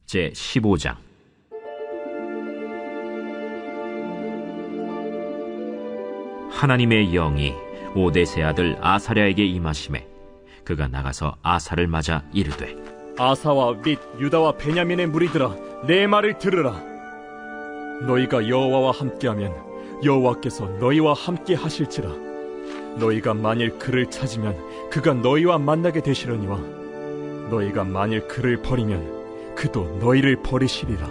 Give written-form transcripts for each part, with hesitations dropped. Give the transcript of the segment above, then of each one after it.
제15장. 하나님의 영이 오뎃의 아들 아사랴에게 임하심에 그가 나가서 아사를 맞아 이르되, 아사와 및 유다와 베냐민의 무리들아, 내 말을 들으라. 너희가 여호와와 함께하면 여호와께서 너희와 함께 하실지라. 너희가 만일 그를 찾으면 그가 너희와 만나게 되시려니와 너희가 만일 그를 버리면 그도 너희를 버리시리라.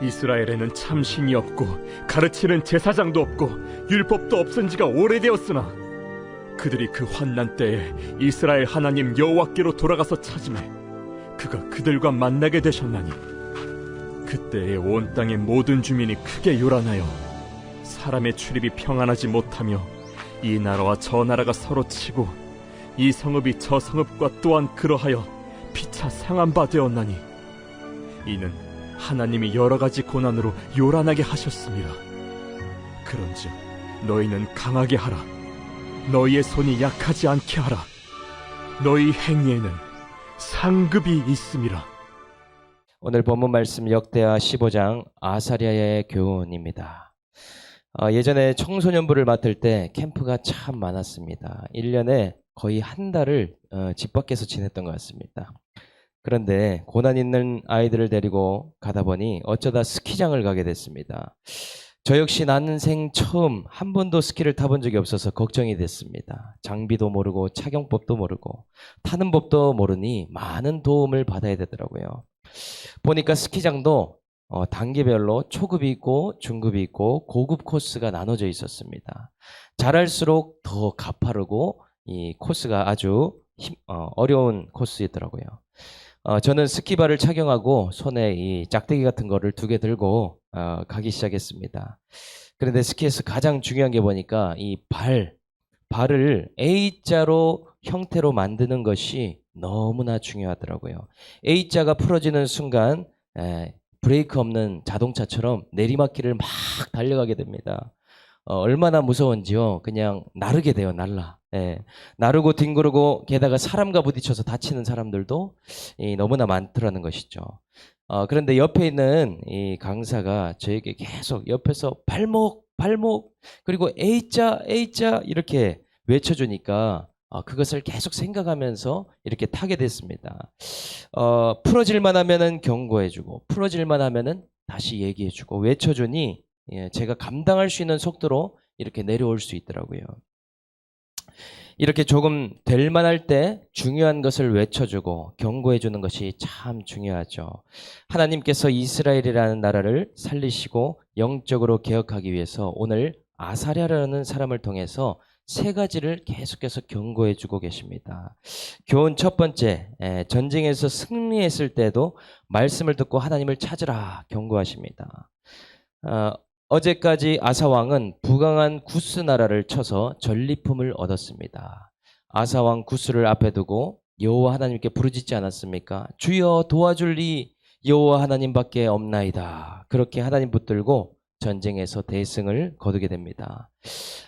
이스라엘에는 참신이 없고 가르치는 제사장도 없고 율법도 없은 지가 오래되었으나 그들이 그 환난 때에 이스라엘 하나님 여호와께로 돌아가서 찾으매 그가 그들과 만나게 되셨나니, 그때에 온 땅의 모든 주민이 크게 요란하여 사람의 출입이 평안하지 못하며 이 나라와 저 나라가 서로 치고 이 성읍이 저 성읍과 또한 그러하여 피차 상한 바 되었나니, 이는 하나님이 여러 가지 고난으로 요란하게 하셨습니다. 그런즉 너희는 강하게 하라. 너희의 손이 약하지 않게 하라. 너희 행위에는 상급이 있음이라. 오늘 본문 말씀 역대하 15장 아사랴의 교훈입니다. 예전에 청소년부를 맡을 때 캠프가 참 많았습니다. 1년에 거의 한 달을 집 밖에서 지냈던 것 같습니다. 그런데 고난 있는 아이들을 데리고 가다 보니 어쩌다 스키장을 가게 됐습니다. 저 역시 난생 처음 한 번도 스키를 타본 적이 없어서 걱정이 됐습니다. 장비도 모르고 착용법도 모르고 타는 법도 모르니 많은 도움을 받아야 되더라고요. 보니까 스키장도 단계별로 초급이 있고 중급이 있고 고급 코스가 나눠져 있었습니다. 잘할수록 더 가파르고 이 코스가 아주 어려운 코스이더라고요. 저는 스키바를 착용하고 손에 이 짝대기 같은 거를 2개 들고 가기 시작했습니다. 그런데 스키에서 가장 중요한 게 보니까 이 발을 A자로 형태로 만드는 것이 너무나 중요하더라고요. A자가 풀어지는 순간 브레이크 없는 자동차처럼 내리막길을 막 달려가게 됩니다. 얼마나 무서운지요. 그냥 나르게 돼요. 나르고 뒹구르고, 게다가 사람과 부딪혀서 다치는 사람들도 너무나 많더라는 것이죠. 그런데 옆에 있는 이 강사가 저에게 계속 옆에서 발목 그리고 A자 이렇게 외쳐주니까 그것을 계속 생각하면서 이렇게 타게 됐습니다. 풀어질만 하면은 경고해주고, 풀어질만 하면은 다시 얘기해주고, 외쳐주니 제가 감당할 수 있는 속도로 이렇게 내려올 수 있더라고요. 이렇게 조금 될 만할 때 중요한 것을 외쳐주고 경고해주는 것이 참 중요하죠. 하나님께서 이스라엘이라는 나라를 살리시고 영적으로 개혁하기 위해서 오늘 아사랴라는 사람을 통해서 3가지를 계속해서 경고해주고 계십니다. 교훈 첫 번째, 전쟁에서 승리했을 때도 말씀을 듣고 하나님을 찾으라 경고하십니다. 어제까지 아사왕은 부강한 구스 나라를 쳐서 전리품을 얻었습니다. 아사왕 구스를 앞에 두고 여호와 하나님께 부르짖지 않았습니까? 주여 도와줄 이 여호와 하나님밖에 없나이다. 그렇게 하나님 붙들고 전쟁에서 대승을 거두게 됩니다.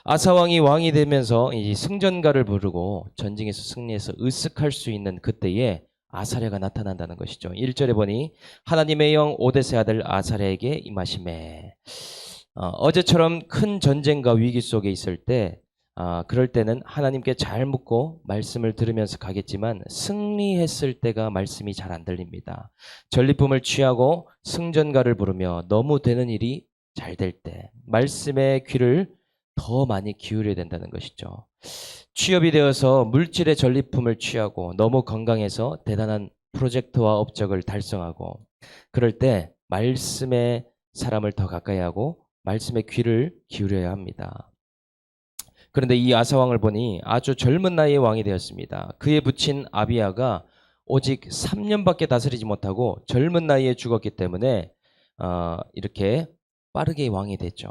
아사왕이 왕이 되면서 이 승전가를 부르고 전쟁에서 승리해서 으쓱할 수 있는 그때에 아사랴가 나타난다는 것이죠. 1절에 보니 하나님의 영 오뎃의 아들 아사랴에게 임하심에, 어제처럼 큰 전쟁과 위기 속에 있을 때 그럴 때는 하나님께 잘 묻고 말씀을 들으면서 가겠지만 승리했을 때가 말씀이 잘 안 들립니다. 전리품을 취하고 승전가를 부르며 너무 되는 일이 잘 될 때 말씀의 귀를 더 많이 기울여야 된다는 것이죠. 취업이 되어서 물질의 전리품을 취하고 너무 건강해서 대단한 프로젝트와 업적을 달성하고, 그럴 때 말씀의 사람을 더 가까이 하고 말씀의 귀를 기울여야 합니다. 그런데 이 아사왕을 보니 아주 젊은 나이에 왕이 되었습니다. 그의 부친 아비야가 오직 3년밖에 다스리지 못하고 젊은 나이에 죽었기 때문에 이렇게 빠르게 왕이 됐죠.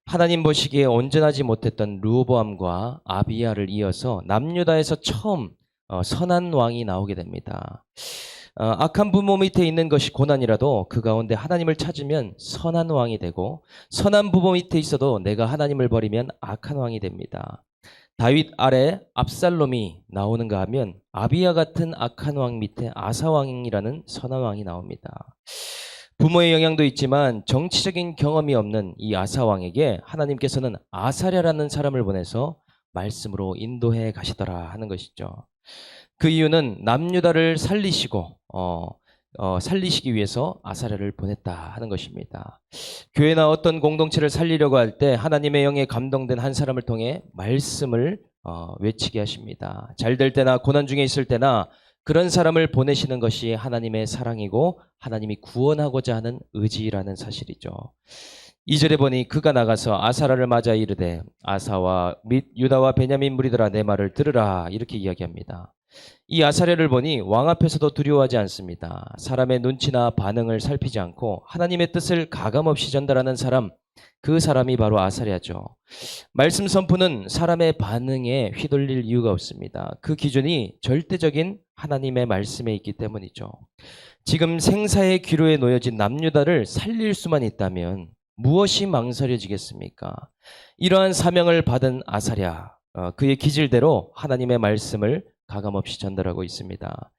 하나님 보시기에 온전하지 못했던 르호보암과 아비야를 이어서 남유다에서 처음 선한 왕이 나오게 됩니다. 악한 부모 밑에 있는 것이 고난이라도 그 가운데 하나님을 찾으면 선한 왕이 되고, 선한 부모 밑에 있어도 내가 하나님을 버리면 악한 왕이 됩니다. 다윗 아래 압살롬이 나오는가 하면 아비야 같은 악한 왕 밑에 아사 왕이라는 선한 왕이 나옵니다. 부모의 영향도 있지만 정치적인 경험이 없는 이 아사 왕에게 하나님께서는 아사랴라는 사람을 보내서 말씀으로 인도해 가시더라 하는 것이죠. 그 이유는 남유다를 살리시고 살리시기 위해서 아사랴를 보냈다 하는 것입니다. 교회나 어떤 공동체를 살리려고 할 때 하나님의 영에 감동된 한 사람을 통해 말씀을 외치게 하십니다. 잘 될 때나 고난 중에 있을 때나 그런 사람을 보내시는 것이 하나님의 사랑이고 하나님이 구원하고자 하는 의지라는 사실이죠. 2절에 보니 그가 나가서 아사랴를 맞아 이르되 아사와 및 유다와 베냐민 무리들아 내 말을 들으라 이렇게 이야기합니다. 이 아사랴를 보니 왕 앞에서도 두려워하지 않습니다. 사람의 눈치나 반응을 살피지 않고 하나님의 뜻을 가감없이 전달하는 사람, 그 사람이 바로 아사랴죠. 말씀 선포는 사람의 반응에 휘둘릴 이유가 없습니다. 그 기준이 절대적인 하나님의 말씀에 있기 때문이죠. 지금 생사의 기로에 놓여진 남유다를 살릴 수만 있다면 무엇이 망설여지겠습니까? 이러한 사명을 받은 아사랴, 그의 기질대로 하나님의 말씀을 가감없이 전달하고 있습니다.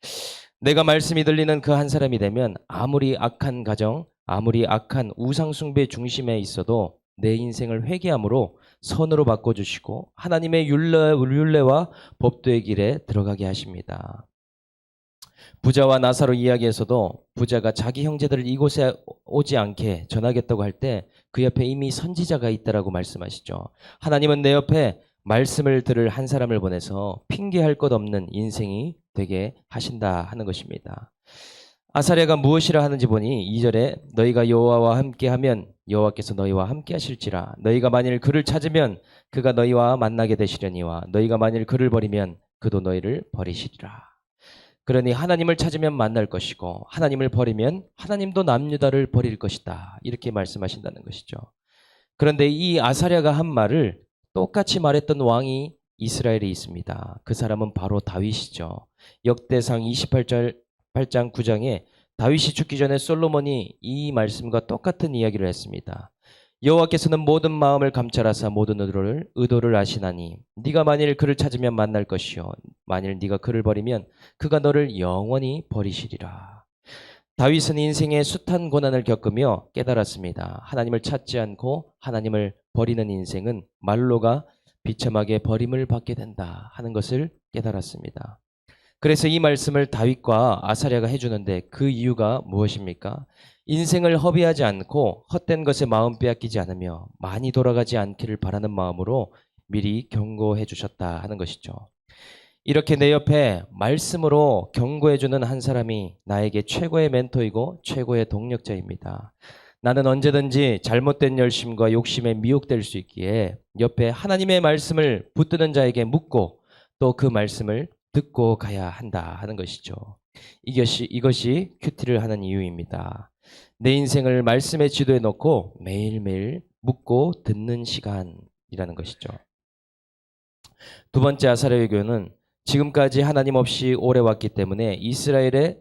내가 말씀이 들리는 그 한 사람이 되면 아무리 악한 가정, 아무리 악한 우상숭배 중심에 있어도 내 인생을 회개함으로 선으로 바꿔주시고 하나님의 율례와 법도의 길에 들어가게 하십니다. 부자와 나사로 이야기에서도 부자가 자기 형제들을 이곳에 오지 않게 전하겠다고 할 때 그 옆에 이미 선지자가 있다라고 말씀하시죠. 하나님은 내 옆에 말씀을 들을 한 사람을 보내서 핑계할 것 없는 인생이 되게 하신다 하는 것입니다. 아사랴가 무엇이라 하는지 보니 2절에 너희가 여호와와 함께하면 여호와께서 너희와 함께하실지라 너희가 만일 그를 찾으면 그가 너희와 만나게 되시려니와 너희가 만일 그를 버리면 그도 너희를 버리시리라. 그러니 하나님을 찾으면 만날 것이고 하나님을 버리면 하나님도 남유다를 버릴 것이다 이렇게 말씀하신다는 것이죠. 그런데 이 아사랴가 한 말을 똑같이 말했던 왕이 이스라엘에 있습니다. 그 사람은 바로 다윗이죠. 역대상 28장 9장에 다윗이 죽기 전에 솔로몬이 이 말씀과 똑같은 이야기를 했습니다. 여호와께서는 모든 마음을 감찰하사 모든 의도를 아시나니 네가 만일 그를 찾으면 만날 것이요 만일 네가 그를 버리면 그가 너를 영원히 버리시리라. 다윗은 인생의 숱한 고난을 겪으며 깨달았습니다. 하나님을 찾지 않고 하나님을 버리는 인생은 말로가 비참하게 버림을 받게 된다 하는 것을 깨달았습니다. 그래서 이 말씀을 다윗과 아사랴가 해주는데 그 이유가 무엇입니까? 인생을 허비하지 않고 헛된 것에 마음 빼앗기지 않으며 많이 돌아가지 않기를 바라는 마음으로 미리 경고해 주셨다 하는 것이죠. 이렇게 내 옆에 말씀으로 경고해주는 한 사람이 나에게 최고의 멘토이고 최고의 동력자입니다. 나는 언제든지 잘못된 열심과 욕심에 미혹될 수 있기에 옆에 하나님의 말씀을 붙드는 자에게 묻고 또 그 말씀을 듣고 가야 한다 하는 것이죠. 이것이 큐티를 하는 이유입니다. 내 인생을 말씀의 지도에 놓고 매일매일 묻고 듣는 시간이라는 것이죠. 두 번째 아사랴의 교훈은 지금까지 하나님 없이 오래 왔기 때문에 이스라엘에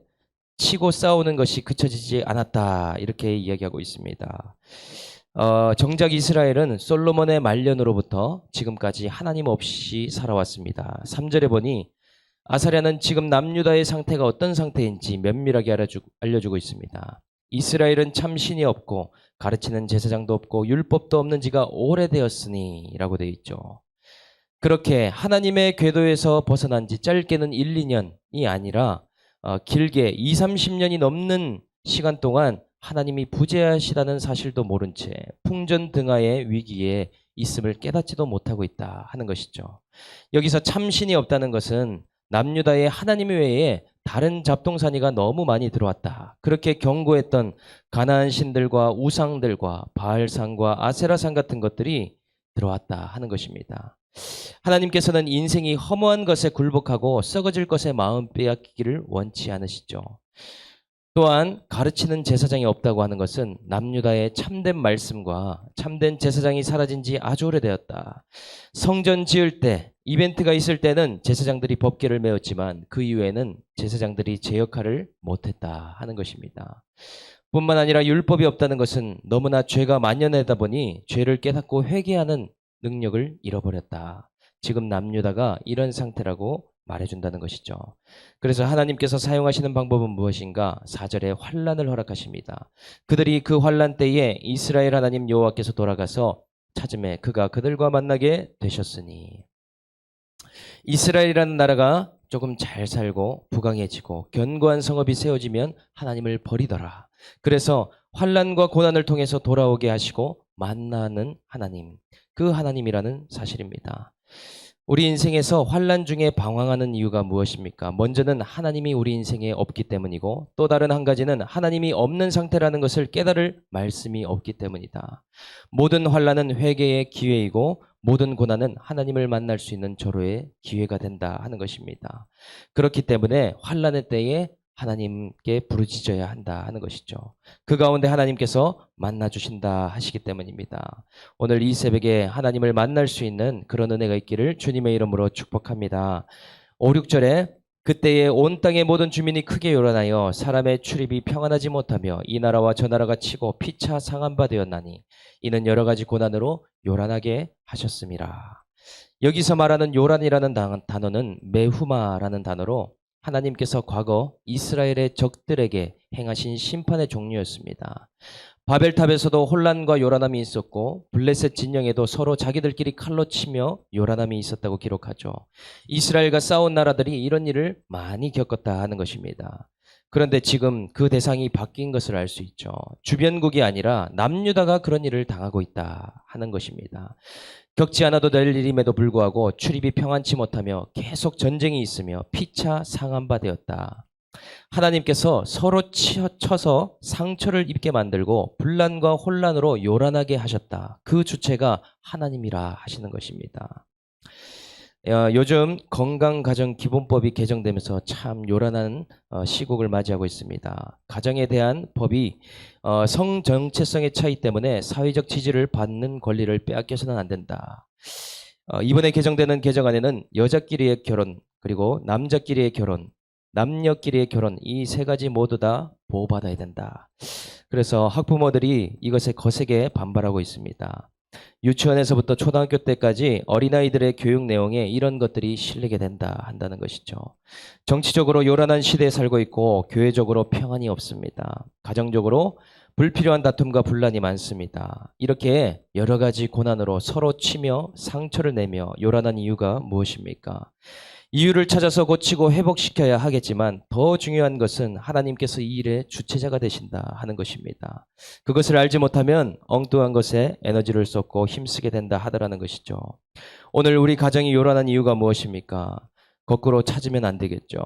치고 싸우는 것이 그쳐지지 않았다 이렇게 이야기하고 있습니다. 정작 이스라엘은 솔로몬의 말년으로부터 지금까지 하나님 없이 살아왔습니다. 3절에 보니 아사랴는 지금 남유다의 상태가 어떤 상태인지 면밀하게 알려주고 있습니다. 이스라엘은 참 신이 없고 가르치는 제사장도 없고 율법도 없는 지가 오래되었으니 라고 되어 있죠. 그렇게 하나님의 궤도에서 벗어난 지 짧게는 1, 2년이 아니라 길게 2, 30년이 넘는 시간 동안 하나님이 부재하시다는 사실도 모른 채 풍전등화의 위기에 있음을 깨닫지도 못하고 있다 하는 것이죠. 여기서 참신이 없다는 것은 남유다에 하나님 외에 다른 잡동사니가 너무 많이 들어왔다. 그렇게 경고했던 가나안 신들과 우상들과 바알산과 아세라산 같은 것들이 들어왔다 하는 것입니다. 하나님께서는 인생이 허무한 것에 굴복하고 썩어질 것에 마음 빼앗기기를 원치 않으시죠. 또한 가르치는 제사장이 없다고 하는 것은 남유다의 참된 말씀과 참된 제사장이 사라진 지 아주 오래되었다. 성전 지을 때 이벤트가 있을 때는 제사장들이 법궤를 메웠지만 그 이후에는 제사장들이 제 역할을 못했다 하는 것입니다. 뿐만 아니라 율법이 없다는 것은 너무나 죄가 만연하다 보니 죄를 깨닫고 회개하는 능력을 잃어버렸다. 지금 남유다가 이런 상태라고 말해준다는 것이죠. 그래서 하나님께서 사용하시는 방법은 무엇인가? 4절에 환란을 허락하십니다. 그들이 그 환란 때에 이스라엘 하나님 여호와께서 돌아가서 찾음에 그가 그들과 만나게 되셨으니, 이스라엘이라는 나라가 조금 잘 살고 부강해지고 견고한 성읍이 세워지면 하나님을 버리더라. 그래서 환란과 고난을 통해서 돌아오게 하시고 만나는 하나님, 그 하나님이라는 사실입니다. 우리 인생에서 환란 중에 방황하는 이유가 무엇입니까? 먼저는 하나님이 우리 인생에 없기 때문이고, 또 다른 한 가지는 하나님이 없는 상태라는 것을 깨달을 말씀이 없기 때문이다. 모든 환란은 회개의 기회이고, 모든 고난은 하나님을 만날 수 있는 절호의 기회가 된다 하는 것입니다. 그렇기 때문에 환란의 때에 하나님께 부르짖어야 한다 하는 것이죠. 그 가운데 하나님께서 만나주신다 하시기 때문입니다. 오늘 이 새벽에 하나님을 만날 수 있는 그런 은혜가 있기를 주님의 이름으로 축복합니다. 5, 6절에 그때에 온 땅의 모든 주민이 크게 요란하여 사람의 출입이 평안하지 못하며 이 나라와 저 나라가 치고 피차 상한 바 되었나니 이는 여러 가지 고난으로 요란하게 하셨음이라. 여기서 말하는 요란이라는 단어는 메후마라는 단어로 하나님께서 과거 이스라엘의 적들에게 행하신 심판의 종류였습니다. 바벨탑에서도 혼란과 요란함이 있었고, 블레셋 진영에도 서로 자기들끼리 칼로 치며 요란함이 있었다고 기록하죠. 이스라엘과 싸운 나라들이 이런 일을 많이 겪었다 하는 것입니다. 그런데 지금 그 대상이 바뀐 것을 알 수 있죠. 주변국이 아니라 남유다가 그런 일을 당하고 있다 하는 것입니다. 겪지 않아도 될 일임에도 불구하고 출입이 평안치 못하며 계속 전쟁이 있으며 피차 상한 바 되었다. 하나님께서 서로 쳐서 상처를 입게 만들고 분란과 혼란으로 요란하게 하셨다. 그 주체가 하나님이라 하시는 것입니다. 요즘 건강가정기본법이 개정되면서 참 요란한 시국을 맞이하고 있습니다. 가정에 대한 법이 성정체성의 차이 때문에 사회적 지지를 받는 권리를 빼앗겨서는 안 된다. 이번에 개정되는 개정안에는 여자끼리의 결혼, 그리고 남자끼리의 결혼, 남녀끼리의 결혼, 이 세 가지 모두 다 보호받아야 된다. 그래서 학부모들이 이것에 거세게 반발하고 있습니다. 유치원에서부터 초등학교 때까지 어린아이들의 교육 내용에 이런 것들이 실리게 된다 한다는 것이죠. 정치적으로 요란한 시대에 살고 있고, 교회적으로 평안이 없습니다. 가정적으로 불필요한 다툼과 분란이 많습니다. 이렇게 여러 가지 고난으로 서로 치며 상처를 내며 요란한 이유가 무엇입니까? 이유를 찾아서 고치고 회복시켜야 하겠지만 더 중요한 것은 하나님께서 이 일의 주체자가 되신다 하는 것입니다. 그것을 알지 못하면 엉뚱한 것에 에너지를 쏟고 힘쓰게 된다 하더라는 것이죠. 오늘 우리 가정이 요란한 이유가 무엇입니까? 거꾸로 찾으면 안 되겠죠.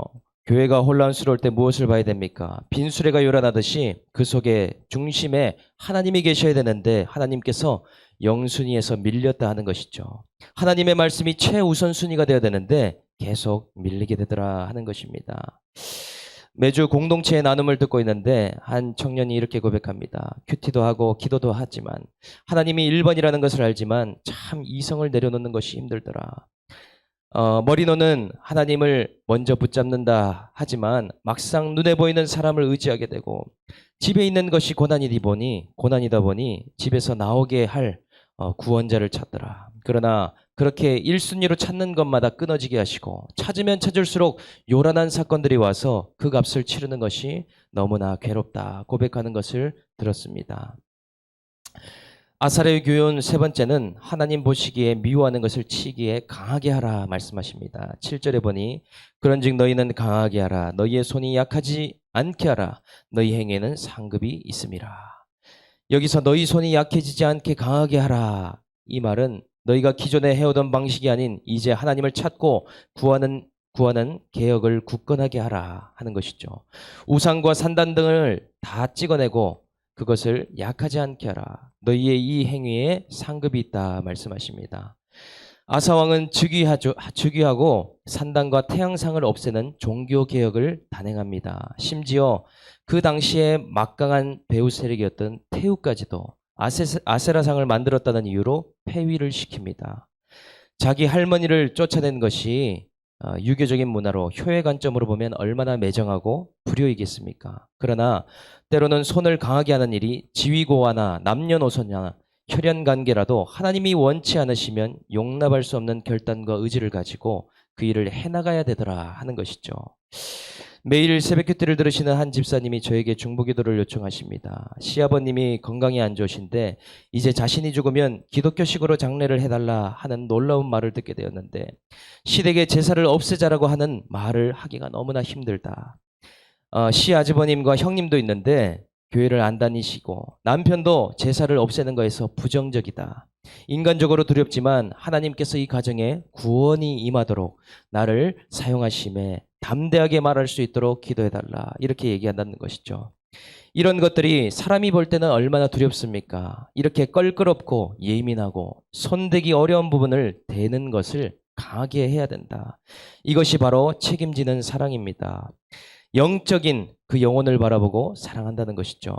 교회가 혼란스러울 때 무엇을 봐야 됩니까? 빈수레가 요란하듯이 그 속에 중심에 하나님이 계셔야 되는데 하나님께서 영순위에서 밀렸다 하는 것이죠. 하나님의 말씀이 최우선순위가 되어야 되는데 계속 밀리게 되더라 하는 것입니다. 매주 공동체의 나눔을 듣고 있는데 한 청년이 이렇게 고백합니다. 큐티도 하고 기도도 하지만 하나님이 1번이라는 것을 알지만 참 이성을 내려놓는 것이 힘들더라. 머리로는 하나님을 먼저 붙잡는다 하지만 막상 눈에 보이는 사람을 의지하게 되고, 집에 있는 것이 고난이다 보니 집에서 나오게 할 구원자를 찾더라. 그러나 그렇게 1순위로 찾는 것마다 끊어지게 하시고 찾으면 찾을수록 요란한 사건들이 와서 그 값을 치르는 것이 너무나 괴롭다 고백하는 것을 들었습니다. 아사랴의 교훈 세 번째는 하나님 보시기에 미워하는 것을 치기에 강하게 하라 말씀하십니다. 7절에 보니 그런즉 너희는 강하게 하라. 너희의 손이 약하지 않게 하라. 너희 행위에는 상급이 있음이라. 여기서 너희 손이 약해지지 않게 강하게 하라. 이 말은 너희가 기존에 해오던 방식이 아닌 이제 하나님을 찾고 구하는 개혁을 굳건하게 하라 하는 것이죠. 우상과 산단 등을 다 찍어내고 그것을 약하지 않게 하라. 너희의 이 행위에 상급이 있다 말씀하십니다. 아사왕은 즉위하고 산단과 태양상을 없애는 종교개혁을 단행합니다. 심지어 그 당시에 막강한 배후 세력이었던 태우까지도 아세라상을 만들었다는 이유로 폐위를 시킵니다. 자기 할머니를 쫓아낸 것이 유교적인 문화로 효의 관점으로 보면 얼마나 매정하고 불효이겠습니까? 그러나 때로는 손을 강하게 하는 일이 지위고하나 남녀노소나 혈연 관계라도 하나님이 원치 않으시면 용납할 수 없는 결단과 의지를 가지고 그 일을 해나가야 되더라 하는 것이죠. 매일 새벽기도를 들으시는 한 집사님이 저에게 중보기도를 요청하십니다. 시아버님이 건강이 안 좋으신데 이제 자신이 죽으면 기독교식으로 장례를 해달라 하는 놀라운 말을 듣게 되었는데 시댁에 제사를 없애자라고 하는 말을 하기가 너무나 힘들다. 시아주버님과 형님도 있는데 교회를 안 다니시고 남편도 제사를 없애는 거에서 부정적이다. 인간적으로 두렵지만 하나님께서 이 가정에 구원이 임하도록 나를 사용하심에 담대하게 말할 수 있도록 기도해달라. 이렇게 얘기한다는 것이죠. 이런 것들이 사람이 볼 때는 얼마나 두렵습니까? 이렇게 껄끄럽고 예민하고 손대기 어려운 부분을 대는 것을 강하게 해야 된다. 이것이 바로 책임지는 사랑입니다. 영적인 그 영혼을 바라보고 사랑한다는 것이죠.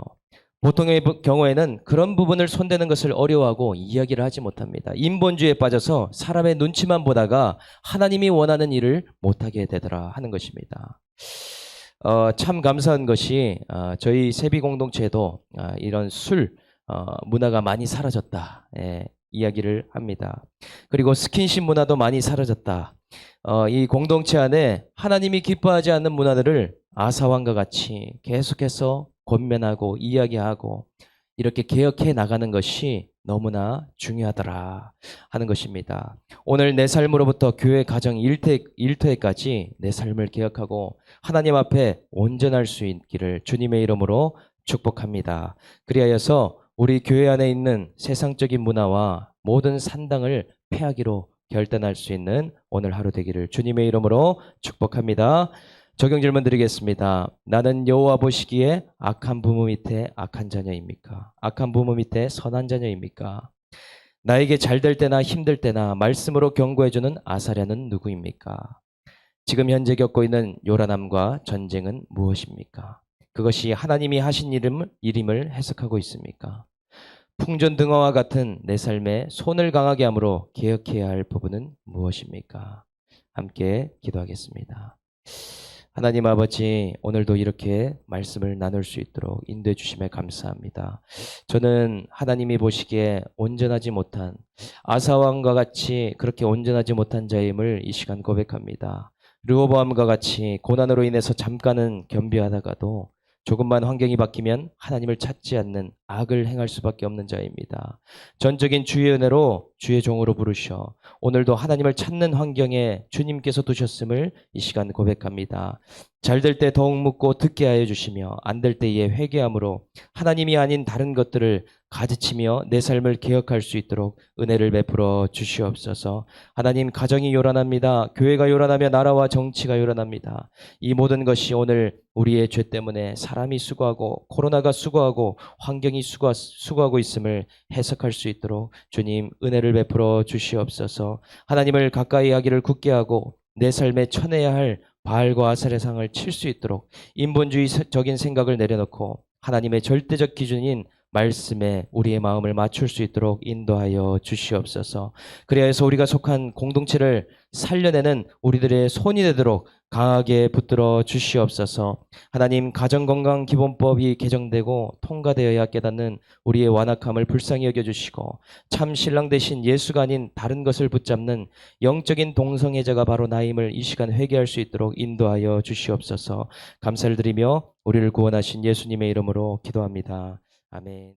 보통의 경우에는 그런 부분을 손대는 것을 어려워하고 이야기를 하지 못합니다. 인본주의에 빠져서 사람의 눈치만 보다가 하나님이 원하는 일을 못하게 되더라 하는 것입니다. 참 감사한 것이 저희 세비 공동체에도 이런 술 문화가 많이 사라졌다 이야기를 합니다. 그리고 스킨십 문화도 많이 사라졌다. 이 공동체 안에 하나님이 기뻐하지 않는 문화들을 아사왕과 같이 계속해서 권면하고 이야기하고 이렇게 개혁해 나가는 것이 너무나 중요하더라 하는 것입니다. 오늘 내 삶으로부터 교회 가정 일터에까지 내 삶을 개혁하고 하나님 앞에 온전할 수 있기를 주님의 이름으로 축복합니다. 그리하여서 우리 교회 안에 있는 세상적인 문화와 모든 산당을 폐하기로 결단할 수 있는 오늘 하루 되기를 주님의 이름으로 축복합니다. 적용 질문 드리겠습니다. 나는 여호와 보시기에 악한 부모 밑에 악한 자녀입니까? 악한 부모 밑에 선한 자녀입니까? 나에게 잘 될 때나 힘들 때나 말씀으로 경고해주는 아사랴는 누구입니까? 지금 현재 겪고 있는 요란함과 전쟁은 무엇입니까? 그것이 하나님이 하신 일임을 해석하고 있습니까? 풍전등화와 같은 내 삶에 손을 강하게 함으로 개혁해야 할 부분은 무엇입니까? 함께 기도하겠습니다. 하나님 아버지, 오늘도 이렇게 말씀을 나눌 수 있도록 인도해 주심에 감사합니다. 저는 하나님이 보시기에 온전하지 못한 아사왕과 같이 그렇게 온전하지 못한 자임을 이 시간 고백합니다. 르호보암과 같이 고난으로 인해서 잠깐은 겸비하다가도 조금만 환경이 바뀌면 하나님을 찾지 않는 악을 행할 수밖에 없는 자입니다. 전적인 주의 은혜로 주의 종으로 부르셔 오늘도 하나님을 찾는 환경에 주님께서 두셨음을 이 시간 고백합니다. 잘 될 때 더욱 묻고 듣게 하여 주시며 안 될 때에 회개함으로 하나님이 아닌 다른 것들을 가지치며 내 삶을 개혁할 수 있도록 은혜를 베풀어 주시옵소서. 하나님, 가정이 요란합니다. 교회가 요란하며 나라와 정치가 요란합니다. 이 모든 것이 오늘 우리의 죄 때문에 사람이 수고하고 코로나가 수고하고 환경이 수고하고 있음을 해석할 수 있도록 주님 은혜를 베풀어 주시옵소서. 하나님을 가까이 하기를 굳게 하고 내 삶에 쳐내야 할 바알과 아셀의 상을 칠 수 있도록 인본주의적인 생각을 내려놓고 하나님의 절대적 기준인 말씀에 우리의 마음을 맞출 수 있도록 인도하여 주시옵소서. 그리하여서 우리가 속한 공동체를 살려내는 우리들의 손이 되도록 강하게 붙들어 주시옵소서. 하나님, 가정건강기본법이 개정되고 통과되어야 깨닫는 우리의 완악함을 불쌍히 여겨주시고 참 신랑 되신 예수가 아닌 다른 것을 붙잡는 영적인 동성애자가 바로 나임을 이 시간 회개할 수 있도록 인도하여 주시옵소서. 감사를 드리며 우리를 구원하신 예수님의 이름으로 기도합니다. 아멘.